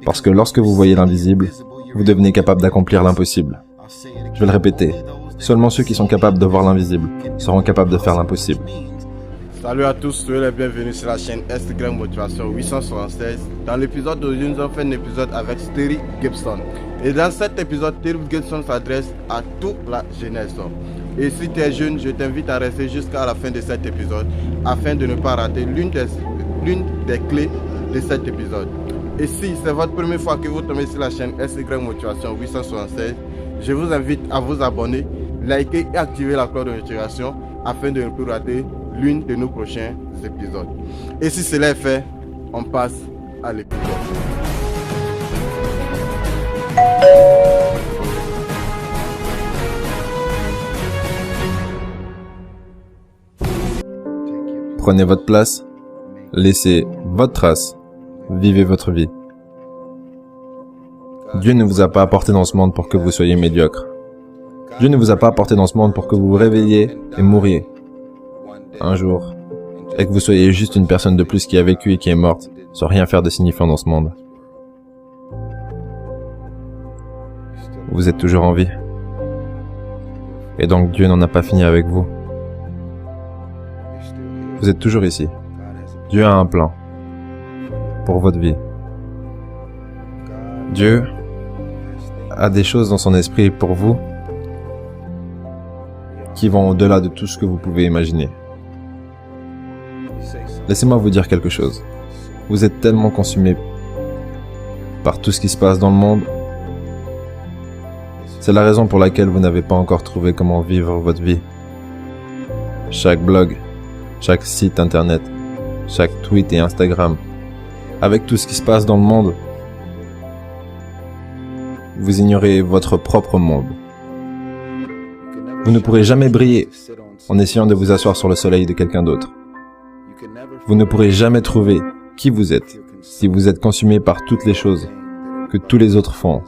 Parce que lorsque vous voyez l'invisible, vous devenez capable d'accomplir l'impossible. Je vais le répéter, seulement ceux qui sont capables de voir l'invisible seront capables de faire l'impossible. Salut à tous, soyez les bienvenus sur la chaîne Instagram Motivation 876. Dans l'épisode d'aujourd'hui, nous avons fait un épisode avec Terry Gibson. Et dans cet épisode, Terry Gibson s'adresse à toute la jeunesse. Et si tu es jeune, je t'invite à rester jusqu'à la fin de cet épisode afin de ne pas rater l'une des clés de cet épisode. Et si c'est votre première fois que vous tombez sur la chaîne Instagram Motivation 876, je vous invite à vous abonner, liker et activer la cloche de notification afin de ne plus rater l'une de nos prochains épisodes. Et si cela est fait, on passe à l'épisode. Prenez votre place, laissez votre trace, vivez votre vie. Dieu ne vous a pas apporté dans ce monde pour que vous soyez médiocre. Dieu ne vous a pas apporté dans ce monde pour que vous vous réveilliez et mouriez un jour, et que vous soyez juste une personne de plus qui a vécu et qui est morte, sans rien faire de signifiant dans ce monde. Vous êtes toujours en vie. Et donc Dieu n'en a pas fini avec vous. Vous êtes toujours ici. Dieu a un plan pour votre vie. Dieu a des choses dans son esprit pour vous qui vont au-delà de tout ce que vous pouvez imaginer. Laissez-moi vous dire quelque chose. Vous êtes tellement consumé par tout ce qui se passe dans le monde. C'est la raison pour laquelle vous n'avez pas encore trouvé comment vivre votre vie. Chaque blog, chaque site internet, chaque tweet et Instagram, avec tout ce qui se passe dans le monde, vous ignorez votre propre monde. Vous ne pourrez jamais briller en essayant de vous asseoir sur le soleil de quelqu'un d'autre. Vous ne pourrez jamais trouver qui vous êtes si vous êtes consumé par toutes les choses que tous les autres font.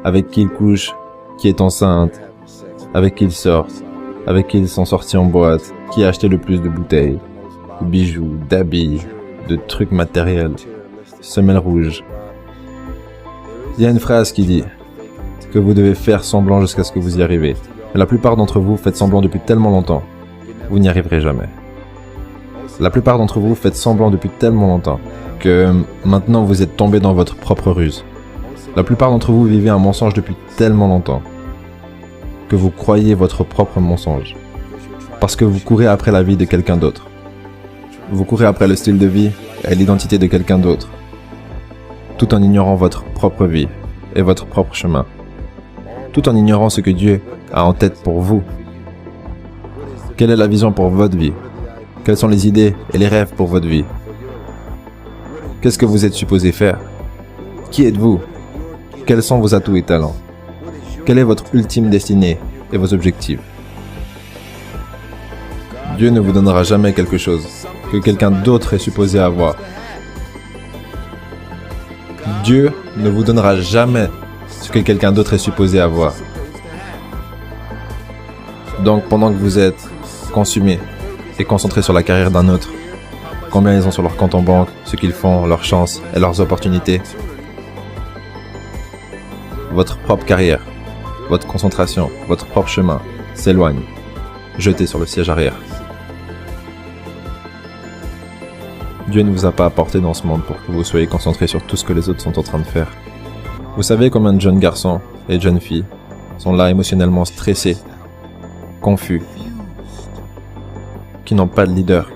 Avec qui ils couchent, qui est enceinte, avec qui ils sortent, avec qui ils sont sortis en boîte, qui a acheté le plus de bouteilles, de bijoux, d'habits, de trucs matériels, semelles rouges. Il y a une phrase qui dit que vous devez faire semblant jusqu'à ce que vous y arrivez. Mais la plupart d'entre vous faites semblant depuis tellement longtemps, vous n'y arriverez jamais. La plupart d'entre vous faites semblant depuis tellement longtemps que maintenant vous êtes tombé dans votre propre ruse. La plupart d'entre vous vivez un mensonge depuis tellement longtemps que vous croyez votre propre mensonge. Parce que vous courez après la vie de quelqu'un d'autre. Vous courez après le style de vie et l'identité de quelqu'un d'autre, tout en ignorant votre propre vie et votre propre chemin. Tout en ignorant ce que Dieu a en tête pour vous. Quelle est la vision pour votre vie? Quelles sont les idées et les rêves pour votre vie? Qu'est-ce que vous êtes supposé faire? Qui êtes-vous? Quels sont vos atouts et talents? Quelle est votre ultime destinée et vos objectifs? Dieu ne vous donnera jamais quelque chose que quelqu'un d'autre est supposé avoir. Dieu ne vous donnera jamais ce que quelqu'un d'autre est supposé avoir. Donc pendant que vous êtes consumé et concentré sur la carrière d'un autre, combien ils ont sur leur compte en banque, ce qu'ils font, leurs chances et leurs opportunités, votre propre carrière, votre concentration, votre propre chemin s'éloigne, jeté sur le siège arrière. Dieu ne vous a pas apporté dans ce monde pour que vous soyez concentré sur tout ce que les autres sont en train de faire. Vous savez combien de jeunes garçons et de jeunes filles sont là émotionnellement stressés, confus, qui n'ont pas de leader,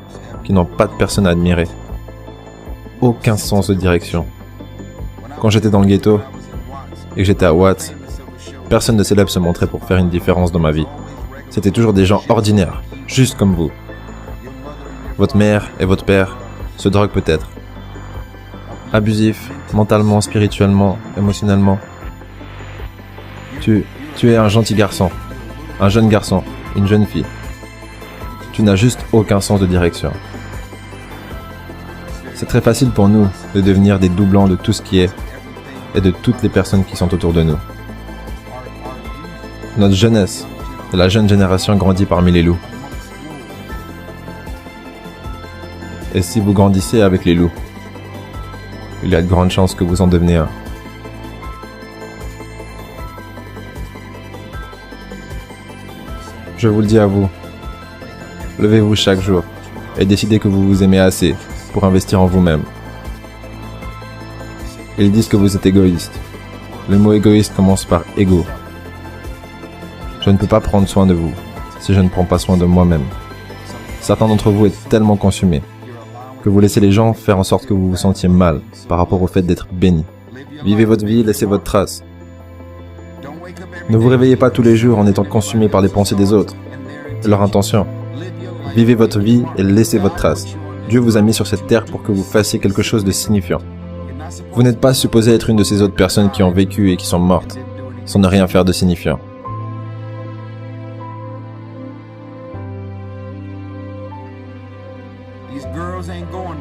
qui n'ont pas de personne à admirer, aucun sens de direction. Quand j'étais dans le ghetto et que j'étais à Watts, personne de célèbre se montrait pour faire une différence dans ma vie. C'était toujours des gens ordinaires, juste comme vous. Votre mère et votre père se droguent peut-être. Abusifs, mentalement, spirituellement, émotionnellement. Tu es un gentil garçon, un jeune garçon, une jeune fille. Tu n'as juste aucun sens de direction. C'est très facile pour nous de devenir des doublons de tout ce qui est et de toutes les personnes qui sont autour de nous. Notre jeunesse, la jeune génération grandit parmi les loups. Et si vous grandissez avec les loups, il y a de grandes chances que vous en deveniez un. Je vous le dis à vous, levez-vous chaque jour et décidez que vous vous aimez assez pour investir en vous-même. Ils disent que vous êtes égoïste. Le mot égoïste commence par égo. Je ne peux pas prendre soin de vous si je ne prends pas soin de moi-même. Certains d'entre vous êtes tellement consumés que vous laissez les gens faire en sorte que vous vous sentiez mal par rapport au fait d'être béni. Vivez votre vie, laissez votre trace. Ne vous réveillez pas tous les jours en étant consumé par les pensées des autres et leurs intentions. Vivez votre vie et laissez votre trace. Dieu vous a mis sur cette terre pour que vous fassiez quelque chose de signifiant. Vous n'êtes pas supposé être une de ces autres personnes qui ont vécu et qui sont mortes, sans ne rien faire de signifiant.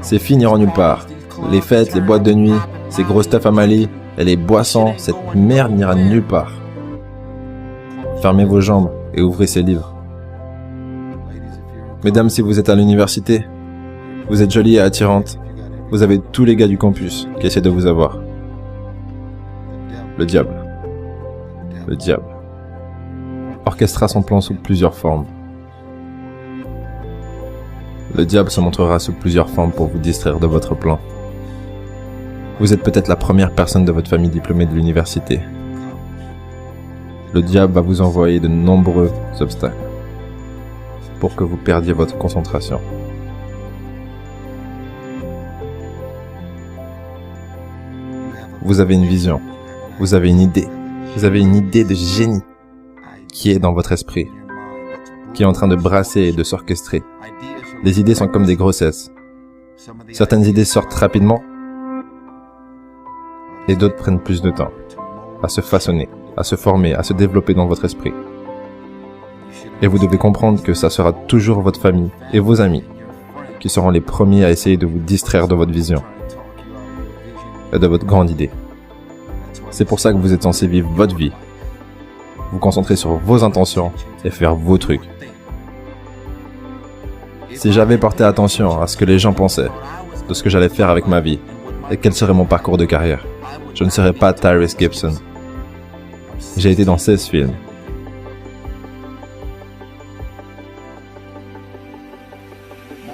Ces filles n'iront nulle part. Les fêtes, les boîtes de nuit, ces gros stuff à Mali et les boissons, cette merde n'ira nulle part. Fermez vos jambes et ouvrez ces livres. Mesdames, si vous êtes à l'université, vous êtes jolie et attirante, vous avez tous les gars du campus qui essaient de vous avoir. Le diable. Le diable. Orchestra son plan sous plusieurs formes. Le diable se montrera sous plusieurs formes pour vous distraire de votre plan. Vous êtes peut-être la première personne de votre famille diplômée de l'université. Le diable va vous envoyer de nombreux obstacles pour que vous perdiez votre concentration. Vous avez une vision, vous avez une idée de génie qui est dans votre esprit, qui est en train de brasser et de s'orchestrer. Les idées sont comme des grossesses. Certaines idées sortent rapidement et d'autres prennent plus de temps à se façonner, à se former, à se développer dans votre esprit. Et vous devez comprendre que ça sera toujours votre famille et vos amis qui seront les premiers à essayer de vous distraire de votre vision et de votre grande idée. C'est pour ça que vous êtes censé vivre votre vie, vous concentrer sur vos intentions et faire vos trucs. Si j'avais porté attention à ce que les gens pensaient de ce que j'allais faire avec ma vie et quel serait mon parcours de carrière, je ne serais pas Tyrese Gibson. J'ai été dans 16 films.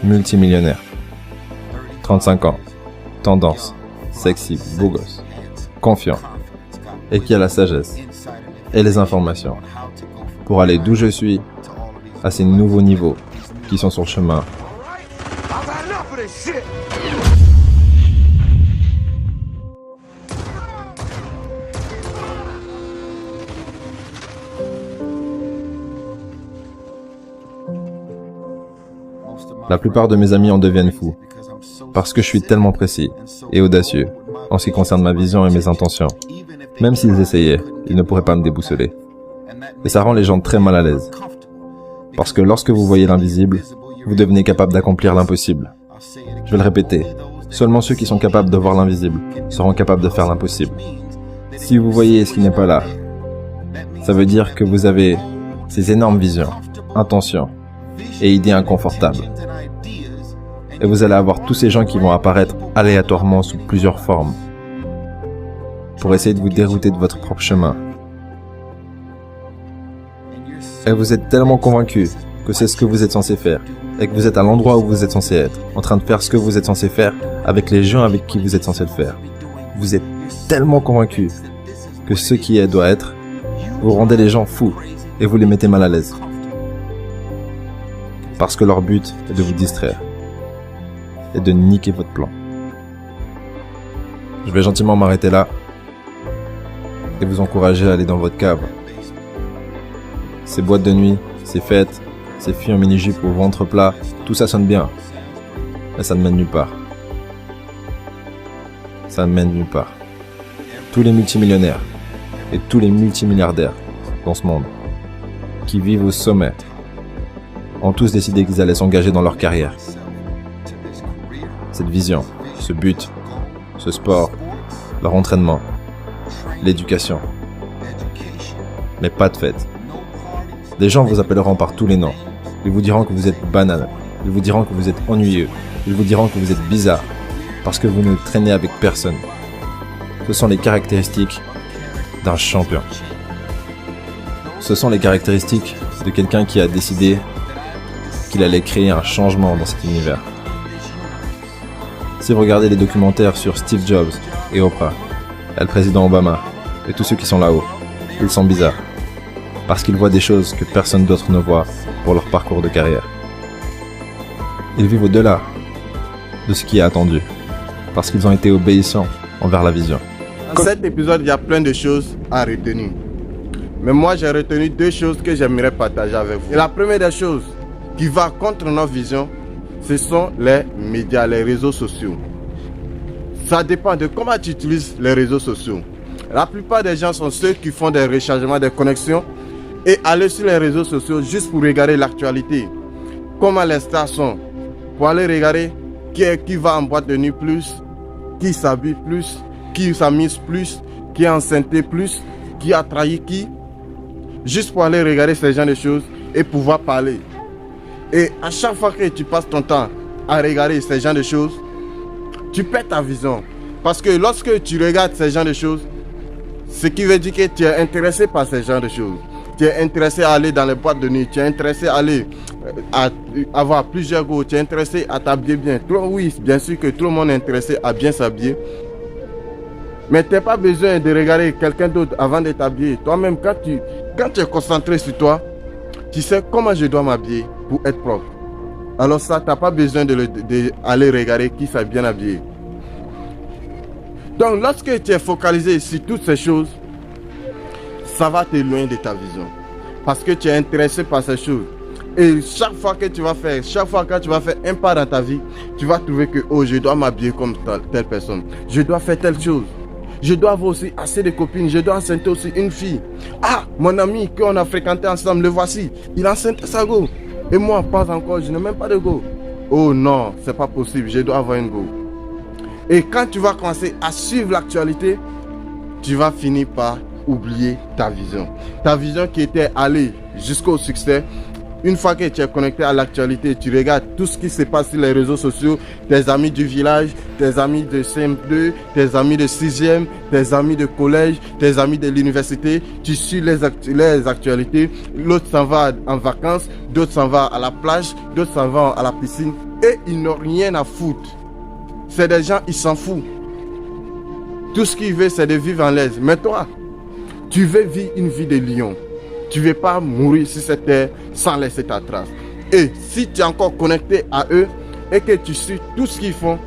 Multimillionnaire. 35 ans. Tendance. Sexy. Beau gosse. Confiant. Et qui a la sagesse et les informations pour aller d'où je suis à ces nouveaux niveaux qui sont sur le chemin. La plupart de mes amis en deviennent fous, parce que je suis tellement précis et audacieux en ce qui concerne ma vision et mes intentions. Même s'ils essayaient, ils ne pourraient pas me déboussoler. Et ça rend les gens très mal à l'aise. Parce que lorsque vous voyez l'invisible, vous devenez capable d'accomplir l'impossible. Je vais le répéter, seulement ceux qui sont capables de voir l'invisible seront capables de faire l'impossible. Si vous voyez ce qui n'est pas là, ça veut dire que vous avez ces énormes visions, intentions et idées inconfortables. Et vous allez avoir tous ces gens qui vont apparaître aléatoirement sous plusieurs formes pour essayer de vous dérouter de votre propre chemin. Et vous êtes tellement convaincu que c'est ce que vous êtes censé faire et que vous êtes à l'endroit où vous êtes censé être, en train de faire ce que vous êtes censé faire avec les gens avec qui vous êtes censé le faire. Vous êtes tellement convaincu que ce qui est doit être, vous rendez les gens fous et vous les mettez mal à l'aise. Parce que leur but est de vous distraire et de niquer votre plan. Je vais gentiment m'arrêter là et vous encourager à aller dans votre cave. Ces boîtes de nuit, ces fêtes, ces filles en mini-jupe au ventre plat, tout ça sonne bien. Mais ça ne mène nulle part. Ça ne mène nulle part. Tous les multimillionnaires et tous les multimilliardaires dans ce monde qui vivent au sommet ont tous décidé qu'ils allaient s'engager dans leur carrière. Cette vision, ce but, ce sport, leur entraînement, l'éducation. Mais pas de fête. Des gens vous appelleront par tous les noms. Ils vous diront que vous êtes banal. Ils vous diront que vous êtes ennuyeux. Ils vous diront que vous êtes bizarre. parce que vous ne traînez avec personne. Ce sont les caractéristiques d'un champion. Ce sont les caractéristiques de quelqu'un qui a décidé qu'il allait créer un changement dans cet univers. Si vous regardez les documentaires sur Steve Jobs et Oprah, et le président Obama, et tous ceux qui sont là-haut, ils sont bizarres. Parce qu'ils voient des choses que personne d'autre ne voit pour leur parcours de carrière. Ils vivent au-delà de ce qui est attendu, parce qu'ils ont été obéissants envers la vision. Dans cet épisode, il y a plein de choses à retenir. Mais moi, j'ai retenu deux choses que j'aimerais partager avec vous. Et la première des choses qui va contre notre vision, ce sont les médias, les réseaux sociaux. Ça dépend de comment tu utilises les réseaux sociaux. La plupart des gens sont ceux qui font des rechargements, des connexions et aller sur les réseaux sociaux juste pour regarder l'actualité. Comment les stars sont. Pour aller regarder qui va en boîte de nuit plus, qui s'habille plus, qui s'amuse plus, qui est enceinte plus, qui a trahi qui. Juste pour aller regarder ces genres de choses et pouvoir parler. Et à chaque fois que tu passes ton temps à regarder ces genres de choses, tu perds ta vision. Parce que lorsque tu regardes ces genres de choses, ce qui veut dire que tu es intéressé par ces genres de choses. Tu es intéressé à aller dans les boîtes de nuit, tu es intéressé à aller à avoir plusieurs goûts, tu es intéressé à t'habiller bien. Oui, bien sûr que tout le monde est intéressé à bien s'habiller. Mais tu n'as pas besoin de regarder quelqu'un d'autre avant de t'habiller. Toi-même, quand tu es concentré sur toi, tu sais comment je dois m'habiller pour être propre. Alors ça, tu n'as pas besoin d'aller regarder qui s'est bien habillé. Donc, lorsque tu es focalisé sur toutes ces choses, ça va t'éloigner de ta vision. Parce que tu es intéressé par ces choses. Et chaque fois que tu vas faire un pas dans ta vie, tu vas trouver que, oh, je dois m'habiller comme telle personne. Je dois faire telle chose. Je dois avoir aussi assez de copines. Je dois enceinter aussi une fille. Ah, mon ami qu'on a fréquenté ensemble, le voici. Il enceinte sa go. Et moi, pas encore, je n'ai même pas de go. Oh non, c'est pas possible, je dois avoir une go. Et quand tu vas commencer à suivre l'actualité, tu vas finir par oublier ta vision. Ta vision qui était allée jusqu'au succès. Une fois que tu es connecté à l'actualité, tu regardes tout ce qui se passe sur les réseaux sociaux, tes amis du village, tes amis de CM2, tes amis de 6e, tes amis de collège, tes amis de l'université, tu suis les actualités, l'autre s'en va en vacances, d'autres s'en va à la plage, d'autres s'en vont à la piscine et ils n'ont rien à foutre. C'est des gens, ils s'en foutent. Tout ce qu'ils veulent, c'est de vivre en l'aise. Mais toi, tu veux vivre une vie de lion. Tu ne veux pas mourir sur cette terre sans laisser ta trace. Et si tu es encore connecté à eux et que tu suis tout ce qu'ils font,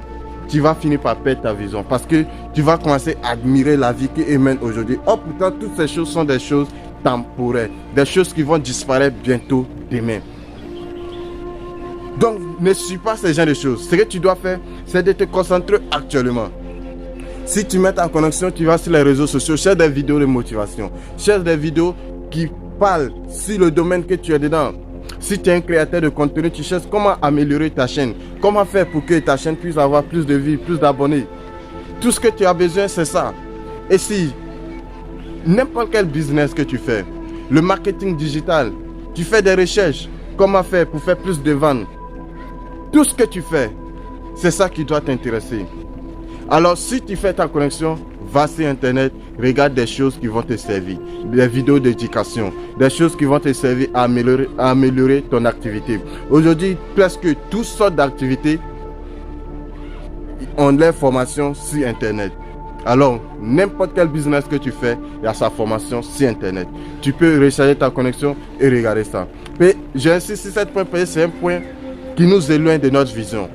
tu vas finir par perdre ta vision. Parce que tu vas commencer à admirer la vie qu'ils mènent aujourd'hui. Oh, pourtant, toutes ces choses sont des choses temporaires. Des choses qui vont disparaître bientôt demain. Donc, ne suis pas ces genres de choses. Ce que tu dois faire, c'est de te concentrer actuellement. Si tu mets ta connexion, tu vas sur les réseaux sociaux, cherche des vidéos de motivation. Cherche des vidéos qui parle sur le domaine que tu es dedans. Si tu es un créateur de contenu, tu cherches comment améliorer ta chaîne. Comment faire pour que ta chaîne puisse avoir plus de vues, plus d'abonnés. Tout ce que tu as besoin, c'est ça. Et si n'importe quel business que tu fais, le marketing digital, tu fais des recherches, comment faire pour faire plus de ventes. Tout ce que tu fais, c'est ça qui doit t'intéresser. Alors si tu fais ta connexion, va sur internet, regarde des choses qui vont te servir, des vidéos d'éducation, des choses qui vont te servir à améliorer ton activité. Aujourd'hui, presque toutes sortes d'activités ont leur formation sur internet. Alors, n'importe quel business que tu fais, il y a sa formation sur internet. Tu peux recharger ta connexion et regarder ça. Mais j'insiste sur ce point, parce que c'est un point qui nous éloigne de notre vision.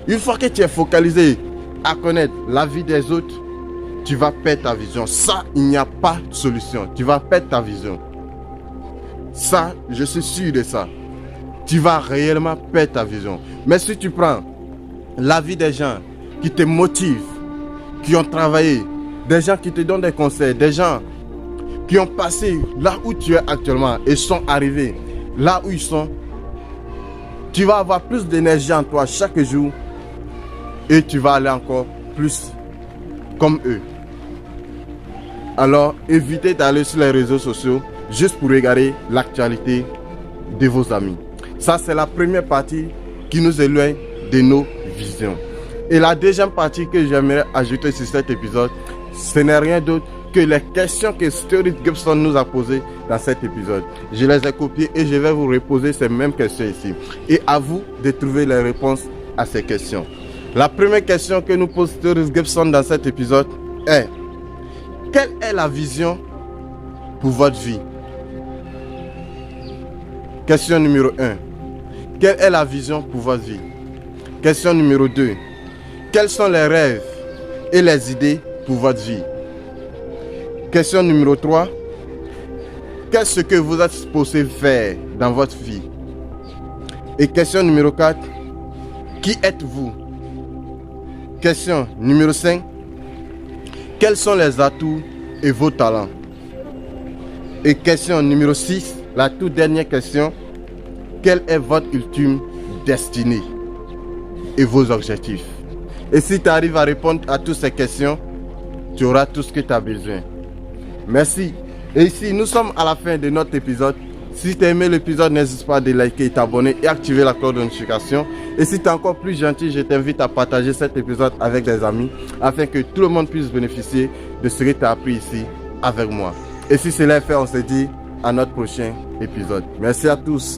Une fois que tu es focalisé à connaître la vie des autres, tu vas perdre ta vision. Ça, il n'y a pas de solution. Tu vas perdre ta vision. Ça, je suis sûr de ça. Tu vas réellement perdre ta vision. Mais si tu prends la vie des gens qui te motivent, qui ont travaillé, des gens qui te donnent des conseils, des gens qui ont passé là où tu es actuellement et sont arrivés là où ils sont, tu vas avoir plus d'énergie en toi chaque jour et tu vas aller encore plus comme eux. Alors, évitez d'aller sur les réseaux sociaux juste pour regarder l'actualité de vos amis. Ça, c'est la première partie qui nous éloigne de nos visions. Et la deuxième partie que j'aimerais ajouter sur cet épisode, ce n'est rien d'autre que les questions que Story Gibson nous a posées dans cet épisode. Je les ai copiées et je vais vous reposer ces mêmes questions ici. Et à vous de trouver les réponses à ces questions. La première question que nous pose Story Gibson dans cet épisode est: quelle est la vision pour votre vie? Question numéro 1. Quelle est la vision pour votre vie? Question numéro 2. Quels sont les rêves et les idées pour votre vie? Question numéro 3. Qu'est-ce que vous êtes supposé faire dans votre vie? Et question numéro 4. Qui êtes-vous? Question numéro 5. Quels sont les atouts et vos talents? Et question numéro 6, la toute dernière question. Quelle est votre ultime destinée et vos objectifs? Et si tu arrives à répondre à toutes ces questions, tu auras tout ce que tu as besoin. Merci. Et ici, nous sommes à la fin de notre épisode. Si tu as aimé l'épisode, n'hésite pas à liker, t'abonner et activer la cloche de notification. Et si tu es encore plus gentil, je t'invite à partager cet épisode avec des amis afin que tout le monde puisse bénéficier de ce que tu as appris ici avec moi. Et si cela est fait, on se dit à notre prochain épisode. Merci à tous.